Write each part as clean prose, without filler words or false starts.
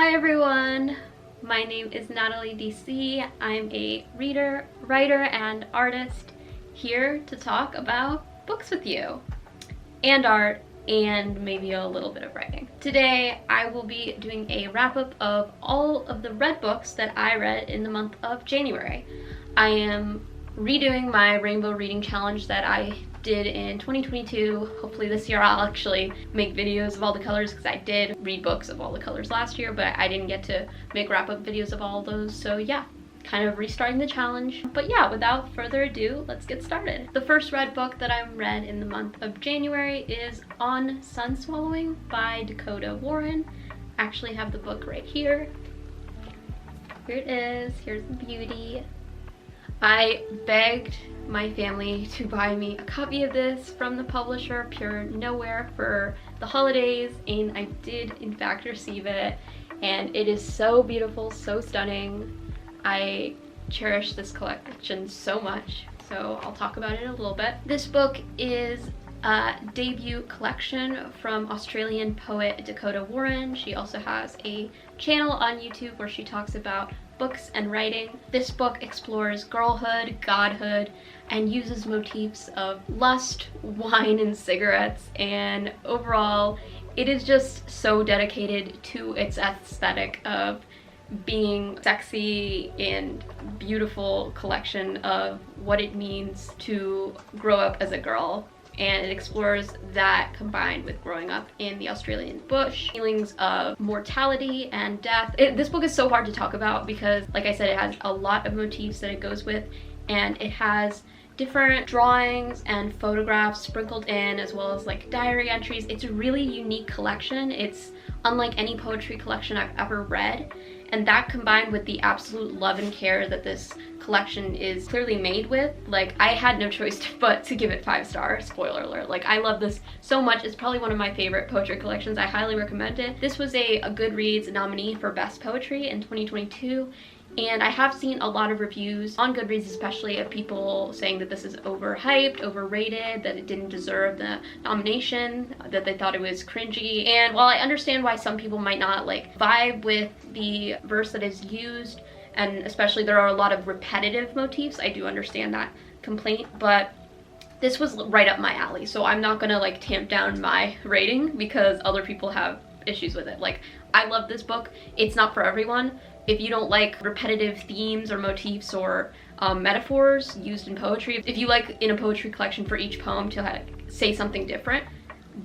Hi everyone, my name is Natalie DC. I'm a reader, writer, and artist here to talk about books with you, and art, and maybe a little bit of writing. Today I will be doing a wrap-up of all of the read books that I read in the month of January. I am redoing my rainbow reading challenge that I did in 2022. Hopefully this year I'll actually make videos of all the colors, because I did read books of all the colors last year, but I didn't get to make wrap-up videos of all of those, so yeah, kind of restarting the challenge. But yeah, without further ado, let's get started. The first read book that I read in the month of January is On Sun Swallowing by Dakota Warren. I actually have the book right here. Here it is. Here's the beauty. I begged my family to buy me a copy of this from the publisher Pure Nowhere for the holidays, and I did in fact receive it, and it is so beautiful, so stunning. I cherish this collection so much, so I'll talk about it in a little bit. This book is a debut collection from Australian poet Dakota Warren. She also has a channel on YouTube where she talks about books and writing. This book explores girlhood, godhood, and uses motifs of lust, wine, and cigarettes, and overall it is just so dedicated to its aesthetic of being sexy and beautiful collection of what it means to grow up as a girl. And it explores that combined with growing up in the Australian bush, feelings of mortality and death. This book is so hard to talk about because, like I said, it has a lot of motifs that it goes with, and it has different drawings and photographs sprinkled in, as well as like diary entries. It's a really unique collection. It's unlike any poetry collection I've ever read, and that combined with the absolute love and care that this collection is clearly made with, like, I had no choice but to give it 5 stars. Spoiler alert. Like, I love this so much. It's probably one of my favorite poetry collections. I highly recommend it. This was a Goodreads nominee for Best Poetry in 2022, and I have seen a lot of reviews on Goodreads especially of people saying that this is overhyped, overrated, that it didn't deserve the nomination, that they thought it was cringy. And while I understand why some people might not like vibe with the verse that is used, and especially there are a lot of repetitive motifs, I do understand that complaint, but this was right up my alley, so I'm not gonna like tamp down my rating because other people have issues with it. Like, I love this book. It's not for everyone. If you don't like repetitive themes or motifs or metaphors used in poetry, if you like in a poetry collection for each poem to say something different,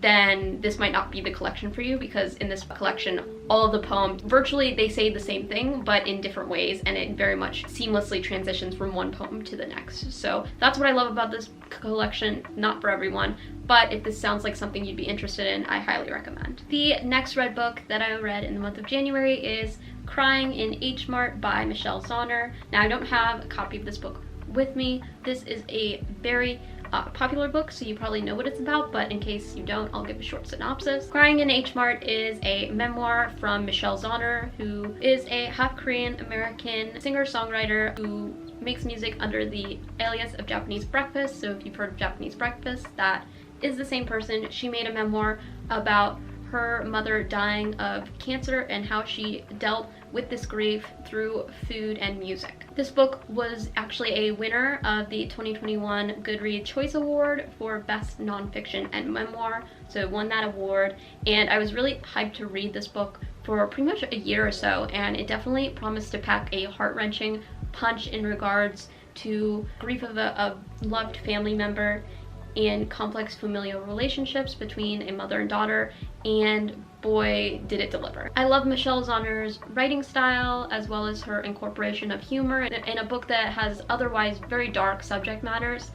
then this might not be the collection for you, because in this collection all of the poems virtually they say the same thing but in different ways, and it very much seamlessly transitions from one poem to the next. So that's what I love about this collection. Not for everyone, but if this sounds like something you'd be interested in, I highly recommend. The next read book that I read in the month of January is Crying in H Mart by Michelle Zauner. Now, I don't have a copy of this book with me. This is a very popular book, so you probably know what it's about, but in case you don't, I'll give a short synopsis. Crying in H Mart is a memoir from Michelle Zauner, who is a half Korean American singer-songwriter who makes music under the alias of Japanese Breakfast. So if you've heard of Japanese Breakfast, that is the same person. She made a memoir about her mother dying of cancer and how she dealt with this grief through food and music. This book was actually a winner of the 2021 Goodreads Choice Award for Best Nonfiction and Memoir, so it won that award, and I was really hyped to read this book for pretty much a year or so, and it definitely promised to pack a heart-wrenching punch in regards to grief of a loved family member and complex familial relationships between a mother and daughter, and boy did it deliver. I love Michelle Zauner's writing style, as well as her incorporation of humor in a book that has otherwise very dark subject matters.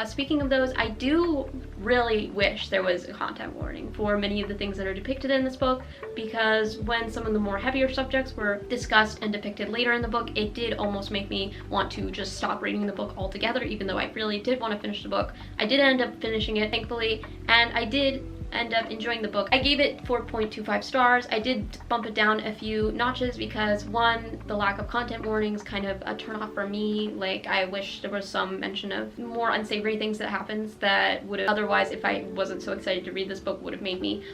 Speaking of those, I do really wish there was a content warning for many of the things that are depicted in this book, because when some of the more heavier subjects were discussed and depicted later in the book, it did almost make me want to just stop reading the book altogether, even though I really did want to finish the book. I did end up finishing it, thankfully, and I did end up enjoying the book. I gave it 4.25 stars. I did bump it down a few notches because, one, the lack of content warnings kind of a turn off for me. Like, I wish there was some mention of more unsavory things that happens that would have otherwise, if I wasn't so excited to read this book, would have made me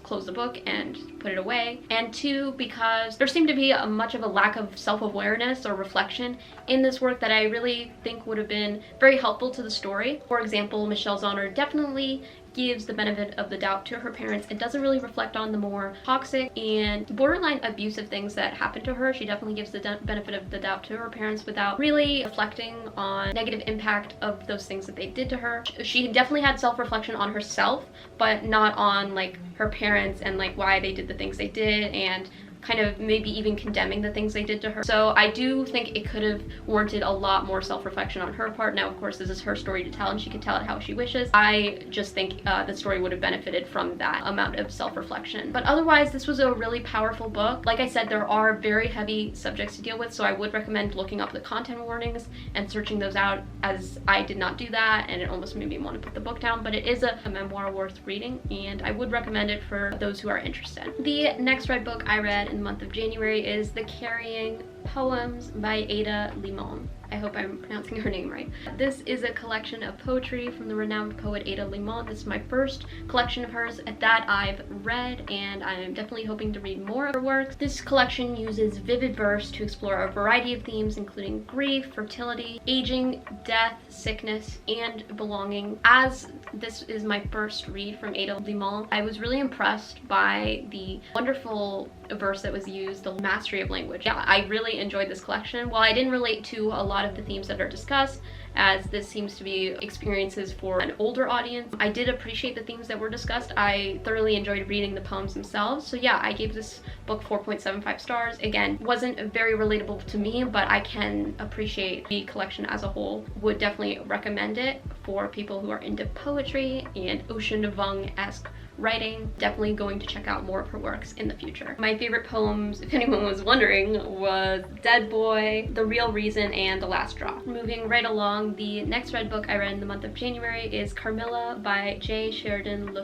close the book and put it away. And two, because there seemed to be much of a lack of self-awareness or reflection in this work that I really think would have been very helpful to the story. For example, Michelle Zauner definitely gives the benefit of the doubt to her parents. It doesn't really reflect on the more toxic and borderline abusive things that happened to her. She definitely gives the benefit of the doubt to her parents without really reflecting on negative impact of those things that they did to her. She definitely had self-reflection on herself, but not on like her parents and like why they did the things they did, and kind of maybe even condemning the things they did to her. So I do think it could have warranted a lot more self-reflection on her part. Now, of course, this is her story to tell and she can tell it how she wishes. I just think the story would have benefited from that amount of self-reflection. But otherwise, this was a really powerful book. Like I said, there are very heavy subjects to deal with, so I would recommend looking up the content warnings and searching those out, as I did not do that and it almost made me want to put the book down. But it is a memoir worth reading and I would recommend it for those who are interested. The next read book I read in the month of January is The Carrying Poems by Ada Limón. I hope I'm pronouncing her name right. This is a collection of poetry from the renowned poet Ada Limón. This is my first collection of hers that I've read, and I'm definitely hoping to read more of her works. This collection uses vivid verse to explore a variety of themes, including grief, fertility, aging, death, sickness, and belonging. As this is my first read from Ada Limón, I was really impressed by the wonderful verse that was used, the mastery of language. Yeah, I really enjoyed this collection. While I didn't relate to a lot of the themes that are discussed, as this seems to be experiences for an older audience, I did appreciate the themes that were discussed. I thoroughly enjoyed reading the poems themselves. So yeah, I gave this book 4.75 stars. Again, wasn't very relatable to me, but I can appreciate the collection as a whole. Would definitely recommend it for people who are into poetry and Ocean Vuong-esque writing. Definitely going to check out more of her works in the future. My favorite poems, if anyone was wondering, was Dead Boy, The Real Reason, and The Last Drop. Moving right along, the next read book I read in the month of January is Carmilla by Sheridan.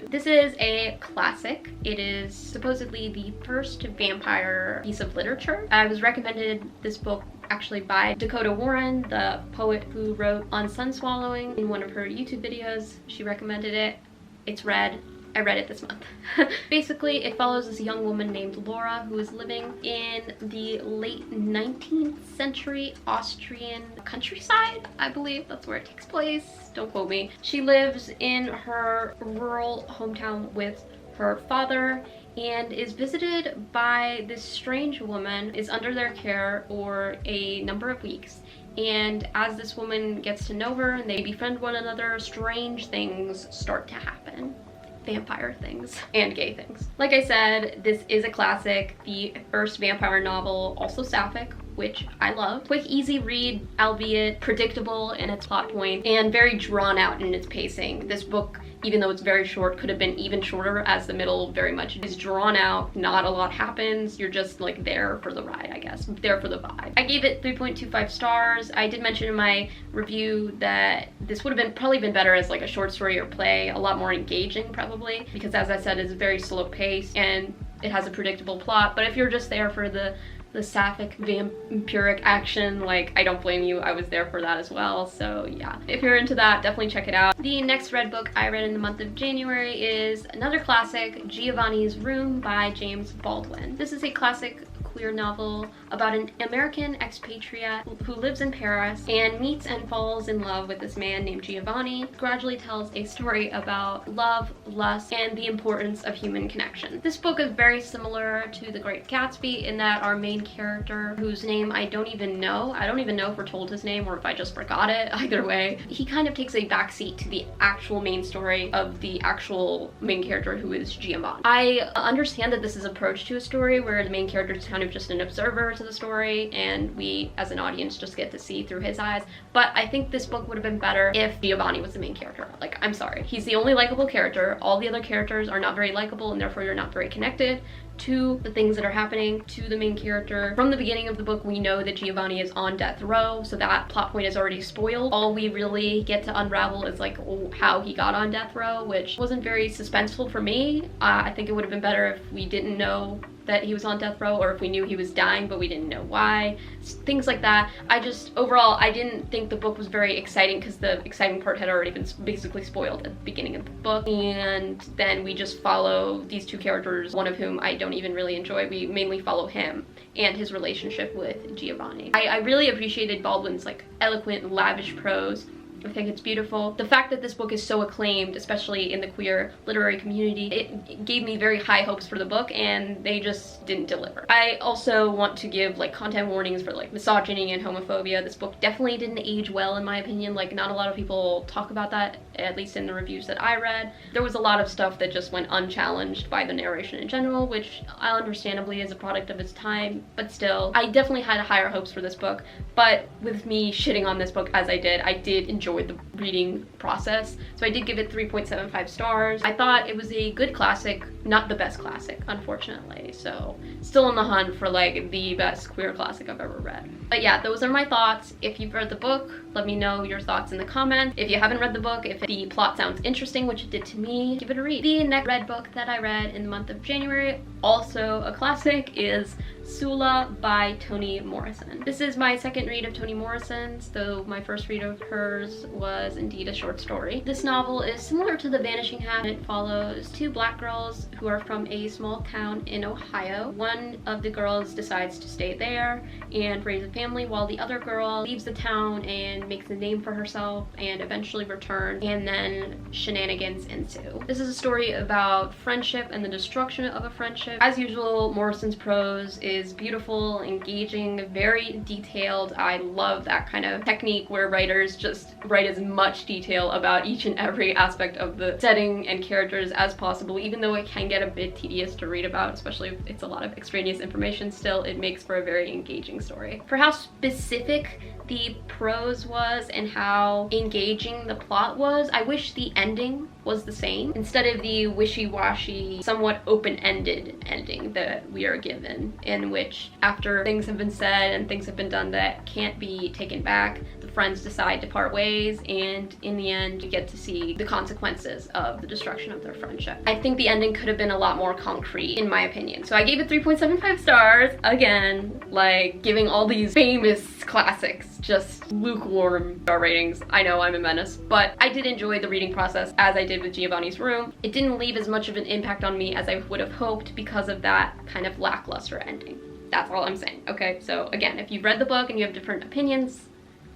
This is a classic. It is supposedly the first vampire piece of literature. I was recommended this book actually by Dakota Warren, the poet who wrote On Sun Swallowing. In one of her YouTube videos, she recommended it. It's read. I read it this month. Basically, it follows this young woman named Laura who is living in the late 19th century Austrian countryside. I believe that's where it takes place. Don't quote me. She lives in her rural hometown with her father and is visited by this strange woman, is under their care for a number of weeks. And as this woman gets to know her and they befriend one another, strange things start to happen. Vampire things and gay things. Like I said, this is a classic, the first vampire novel, also sapphic, which I love. Quick, easy read, albeit predictable in its plot point, and very drawn out in its pacing. This book, even though it's very short, could have been even shorter, as the middle very much is drawn out. Not a lot happens. You're just like there for the ride, I guess. There for the vibe. I gave it 3.25 stars. I did mention in my review that this would have probably been better as like a short story or play, a lot more engaging probably, because as I said, it's very slow paced and it has a predictable plot. But if you're just there for the sapphic vampiric action, like, I don't blame you. I was there for that as well. So yeah, if you're into that, definitely check it out. The next read book I read in the month of January is another classic, Giovanni's Room by James Baldwin. This is a classic queer novel about an American expatriate who lives in Paris and meets and falls in love with this man named Giovanni. Gradually tells a story about love, lust, and the importance of human connection. This book is very similar to The Great Gatsby in that our main character, whose name I don't even know if we're told his name or if I just forgot it, either way, he kind of takes a backseat to the actual main story of the actual main character, who is Giovanni. I understand that this is approach to a story where the main character is kind of just an observer to the story and we as an audience just get to see through his eyes, but I think this book would have been better if Giovanni was the main character. Like, I'm sorry, he's the only likable character. All the other characters are not very likable and therefore you're not very connected to the things that are happening to the main character. From the beginning of the book, we know that Giovanni is on death row, so that plot point is already spoiled. All we really get to unravel is like how he got on death row, which wasn't very suspenseful for me. I think it would have been better if we didn't know that he was on death row, or if we knew he was dying but we didn't know why, things like that. Overall, I didn't think the book was very exciting because the exciting part had already been basically spoiled at the beginning of the book, and then we just follow these two characters, one of whom I don't even really enjoy. We mainly follow him and his relationship with Giovanni. I really appreciated Baldwin's like eloquent, lavish prose. I think it's beautiful. The fact that this book is so acclaimed, especially in the queer literary community, it gave me very high hopes for the book, and they just didn't deliver. I also want to give like content warnings for like misogyny and homophobia. This book definitely didn't age well in my opinion. Like, not a lot of people talk about that, at least in the reviews that I read. There was a lot of stuff that just went unchallenged by the narration in general, which understandably is a product of its time, but still, I definitely had higher hopes for this book. But with me shitting on this book as I did enjoy the reading process, so I did give it 3.75 stars. I thought it was a good classic, not the best classic, unfortunately, so still on the hunt for like the best queer classic I've ever read. But yeah, those are my thoughts. If you've read the book, let me know your thoughts in the comments. If you haven't read the book, if the plot sounds interesting, which it did to me, give it a read. The next read book that I read in the month of January, also a classic, is Sula by Toni Morrison. This is my second read of Toni Morrison's, though my first read of hers was indeed a short story. This novel is similar to The Vanishing Half. It follows two black girls who are from a small town in Ohio. One of the girls decides to stay there and raise a family, while the other girl leaves the town and makes a name for herself and eventually returns, and then shenanigans ensue. This is a story about friendship and the destruction of a friendship. As usual, Morrison's prose is beautiful, engaging, very detailed. I love that kind of technique where writers just write as much detail about each and every aspect of the setting and characters as possible, even though it can get a bit tedious to read about, especially if it's a lot of extraneous information. Still, it makes for a very engaging story. For how specific the prose was and how engaging the plot was, I wish the ending was the same instead of the wishy-washy, somewhat open-ended ending that we are given, in which after things have been said and things have been done that can't be taken back, the friends decide to part ways, and in the end you get to see the consequences of the destruction of their friendship. I think the ending could have been a lot more concrete, in my opinion. So I gave it 3.75 stars. Again, like giving all these famous classics just lukewarm star ratings. I know I'm a menace, but I did enjoy the reading process as I did with Giovanni's Room. It didn't leave as much of an impact on me as I would have hoped because of that kind of lackluster ending. That's all I'm saying, okay? So again, if you've read the book and you have different opinions,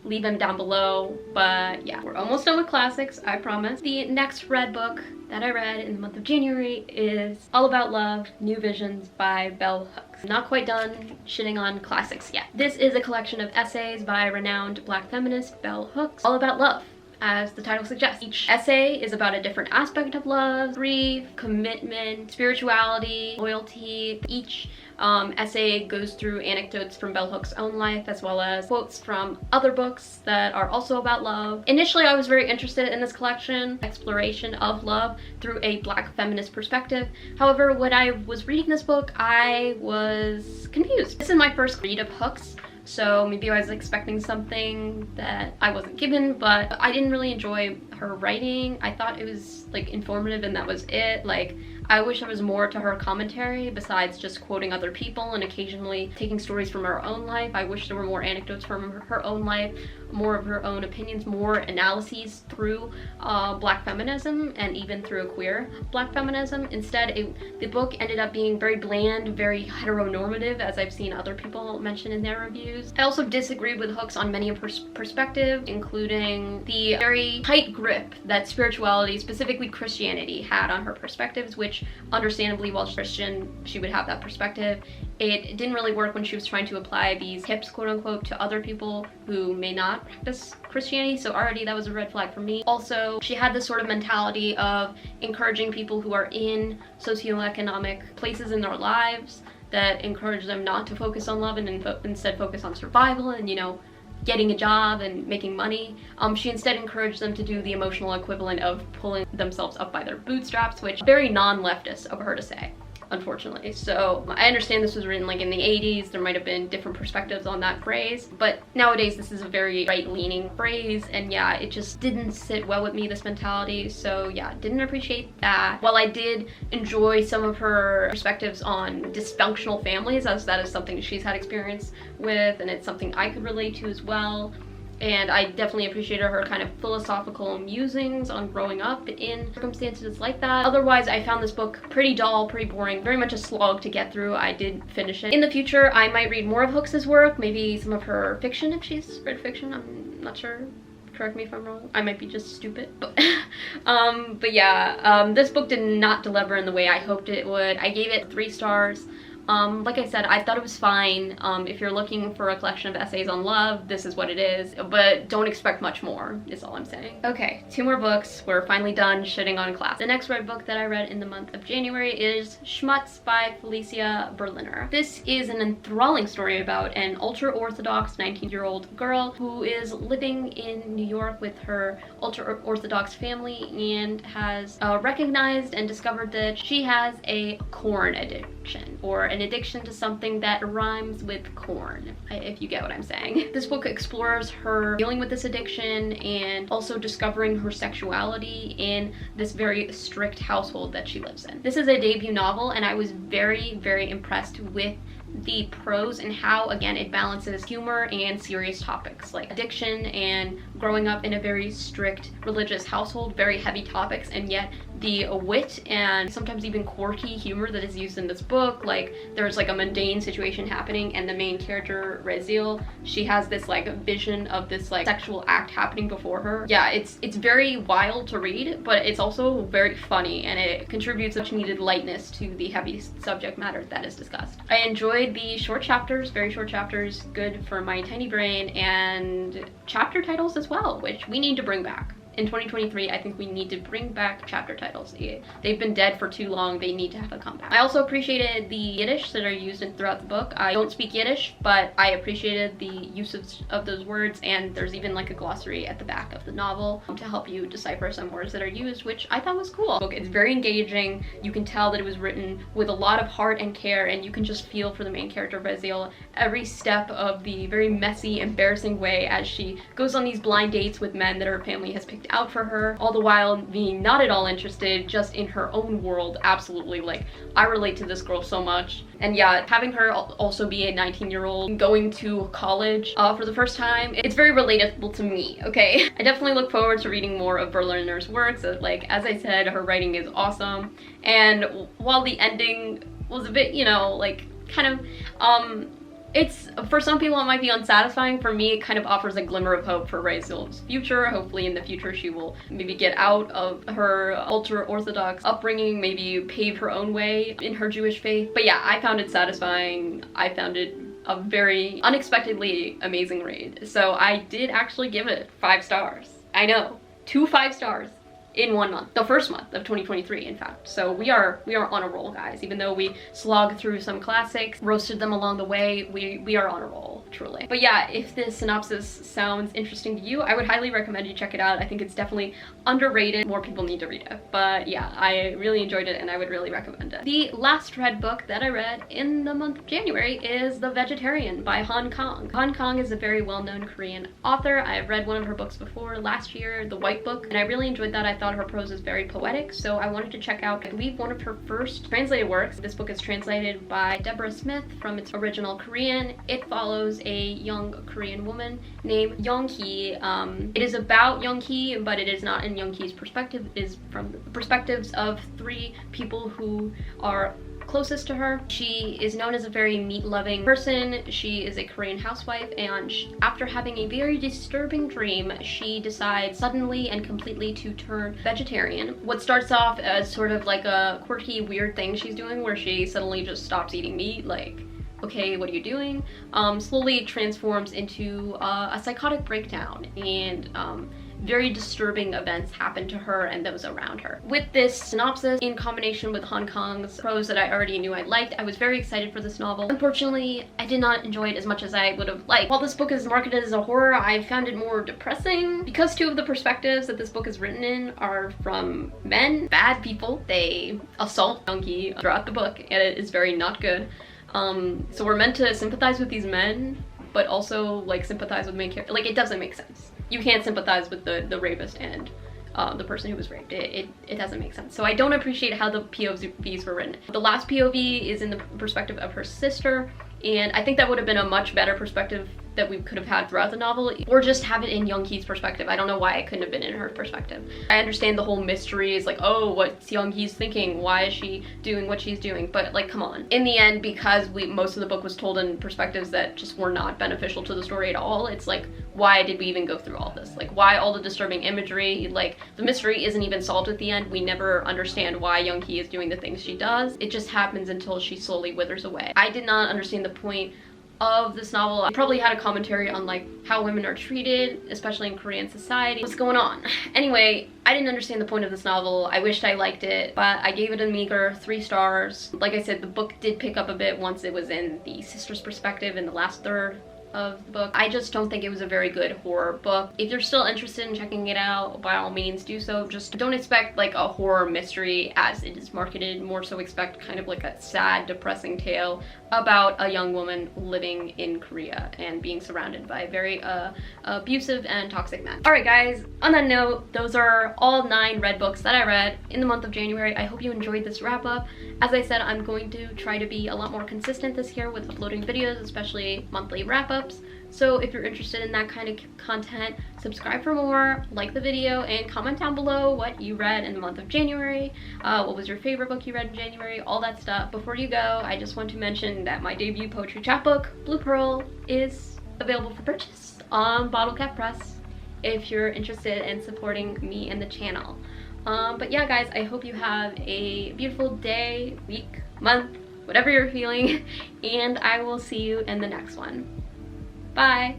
leave them down below. But yeah, we're almost done with classics, I promise. The next read book that I read in the month of January is All About Love, New Visions by Bell Hooks. I'm not quite done shitting on classics yet. This is a collection of essays by renowned black feminist Bell Hooks, all about love, as the title suggests. Each essay is about a different aspect of love: grief, commitment, spirituality, loyalty. Each essay goes through anecdotes from Bell Hooks' own life, as well as quotes from other books that are also about love. Initially, I was very interested in this collection, exploration of love through a black feminist perspective. However, when I was reading this book, I was confused. This is my first read of Hooks, so maybe I was expecting something that I wasn't given, but I didn't really enjoy her writing. I thought it was like informative and that was it. Like, I wish there was more to her commentary besides just quoting other people and occasionally taking stories from her own life. I wish there were more anecdotes from her own life, more of her own opinions, more analyses through black feminism and even through queer black feminism. Instead, the book ended up being very bland, very heteronormative, as I've seen other people mention in their reviews. I also disagreed with Hooks on many perspectives, including the very tight grip that spirituality, specifically Christianity, had on her perspectives, which understandably, while she's Christian, she would have that perspective. It didn't really work when she was trying to apply these tips, quote unquote, to other people who may not practice Christianity, so already that was a red flag for me. Also, she had this sort of mentality of encouraging people who are in socioeconomic places in their lives that encourage them not to focus on love and instead focus on survival and, you know, getting a job and making money. She instead encouraged them to do the emotional equivalent of pulling themselves up by their bootstraps, which is very non-leftist of her to say. unfortunately. So I understand this was written like in the 80s. There might have been different perspectives on that phrase, but nowadays this is a very right-leaning phrase, and yeah, it just didn't sit well with me, this mentality. So yeah, didn't appreciate that. While I did enjoy some of her perspectives on dysfunctional families, as that is something she's had experience with, and it's something I could relate to as well. And I definitely appreciated her kind of philosophical musings on growing up in circumstances like that. Otherwise, I found this book pretty dull, pretty boring, very much a slog to get through. I did finish it. In the future, I might read more of Hooks' work, maybe some of her fiction if she's read fiction, I'm not sure. Correct me if I'm wrong. I might be just stupid. But yeah, this book did not deliver in the way I hoped it would. I gave it 3 stars. Like I said, I thought it was fine. If you're looking for a collection of essays on love, this is what it is, but don't expect much more, is all I'm saying. Okay, 2 more books. We're finally done shitting on class. The next read book that I read in the month of January is Shmutz by Felicia Berliner. This is an enthralling story about an ultra-Orthodox 19-year-old girl who is living in New York with her ultra-Orthodox family and has recognized and discovered that she has a corn addiction, or an addiction to something that rhymes with corn, if you get what I'm saying. This book explores her dealing with this addiction and also discovering her sexuality in this very strict household that she lives in. This is a debut novel, and I was very, very impressed with the prose and how, again, it balances humor and serious topics like addiction and growing up in a very strict religious household, very heavy topics, and yet the wit and sometimes even quirky humor that is used in this book. Like, there's like a mundane situation happening, and the main character, Rezil, she has this like vision of this like sexual act happening before her. Yeah, it's very wild to read, but it's also very funny, and it contributes much needed lightness to the heavy subject matter that is discussed. I enjoyed the short chapters, very short chapters, good for my tiny brain, and chapter titles as well, which we need to bring back. In 2023, I think we need to bring back chapter titles. They've been dead for too long. They need to have a comeback. I also appreciated the Yiddish that are used throughout the book. I don't speak Yiddish, but I appreciated the use of those words, and there's even like a glossary at the back of the novel to help you decipher some words that are used, which I thought was cool. It's very engaging. You can tell that it was written with a lot of heart and care, and you can just feel for the main character, Rezil, every step of the very messy, embarrassing way as she goes on these blind dates with men that her family has picked out for her, all the while being not at all interested, just in her own world. Absolutely, like, I relate to this girl so much. And yeah, having her also be a 19-year-old going to college for the first time, it's very relatable to me, okay? I definitely look forward to reading more of Berliner's works. Like, as I said, her writing is awesome, and while the ending was a bit, you know, like, kind of, it's, for some people it might be unsatisfying. For me, it kind of offers a glimmer of hope for Rezil's future. Hopefully in the future she will maybe get out of her ultra-Orthodox upbringing, maybe pave her own way in her Jewish faith. But yeah, I found it satisfying. I found it a very unexpectedly amazing read. So I did actually give it 5 stars. I know, 2 5 stars in 1 month, the first month of 2023, in fact. So we are on a roll, guys. Even though we slogged through some classics, roasted them along the way, we are on a roll, truly. But yeah, if this synopsis sounds interesting to you, I would highly recommend you check it out. I think it's definitely underrated. More people need to read it. But yeah, I really enjoyed it, and I would really recommend it. The last read book that I read in the month of January is The Vegetarian by Kang. Kang is a very well-known Korean author. I've read one of her books before last year, The White Book, and I really enjoyed that. I thought her prose is very poetic, so I wanted to check out, I believe, one of her first translated works. This book is translated by Deborah Smith from its original Korean. It follows a young Korean woman named Young-hee. It is about Young-hee, but it is not in Young-hee's perspective. It is from the perspectives of 3 people who are closest to her. She is known as a very meat-loving person. She is a Korean housewife, and after having a very disturbing dream, she decides suddenly and completely to turn vegetarian. What starts off as sort of like a quirky, weird thing she's doing, where she suddenly just stops eating meat, like, okay, what are you doing? Slowly transforms into a psychotic breakdown, and very disturbing events happen to her and those around her. With this synopsis, in combination with Hong Kong's prose that I already knew I liked, I was very excited for this novel. Unfortunately, I did not enjoy it as much as I would have liked. While this book is marketed as a horror, I found it more depressing because two of the perspectives that this book is written in are from men, bad people. They assault Young-hee throughout the book, and it is very not good. So we're meant to sympathize with these men, but also like sympathize with main character. Like, it doesn't make sense. You can't sympathize with the rapist and the person who was raped. It doesn't make sense. So I don't appreciate how the POVs were written. The last POV is in the perspective of her sister, and I think that would have been a much better perspective that we could have had throughout the novel, or just have it in Young-hee's perspective. I don't know why it couldn't have been in her perspective. I understand the whole mystery is like, oh, what's Young-hee's thinking? Why is she doing what she's doing? But like, come on. In the end, because most of the book was told in perspectives that just were not beneficial to the story at all, it's like, why did we even go through all this? Like, why all the disturbing imagery? Like, the mystery isn't even solved at the end. We never understand why Young-hee is doing the things she does. It just happens until she slowly withers away. I did not understand the point of this novel. I probably had a commentary on like how women are treated, especially in Korean society. What's going on? Anyway, I didn't understand the point of this novel. I wished I liked it, but I gave it a meager 3 stars. Like I said, the book did pick up a bit once it was in the sister's perspective in the last third of the book. I just don't think it was a very good horror book. If you're still interested in checking it out, by all means do so. Just don't expect like a horror mystery as it is marketed. More so expect kind of like a sad, depressing tale about a young woman living in Korea and being surrounded by very abusive and toxic men. Alright guys, on that note, those are all 9 read books that I read in the month of January. I hope you enjoyed this wrap up. As I said, I'm going to try to be a lot more consistent this year with uploading videos, especially monthly wrap ups. So if you're interested in that kind of content, subscribe for more, like the video, and comment down below what you read in the month of January, what was your favorite book you read in January, all that stuff. Before you go, I just want to mention that my debut poetry chapbook, Blue Pearl, is available for purchase on Bottle Cap Press if you're interested in supporting me and the channel. But yeah guys, I hope you have a beautiful day, week, month, whatever you're feeling, and I will see you in the next one. Bye!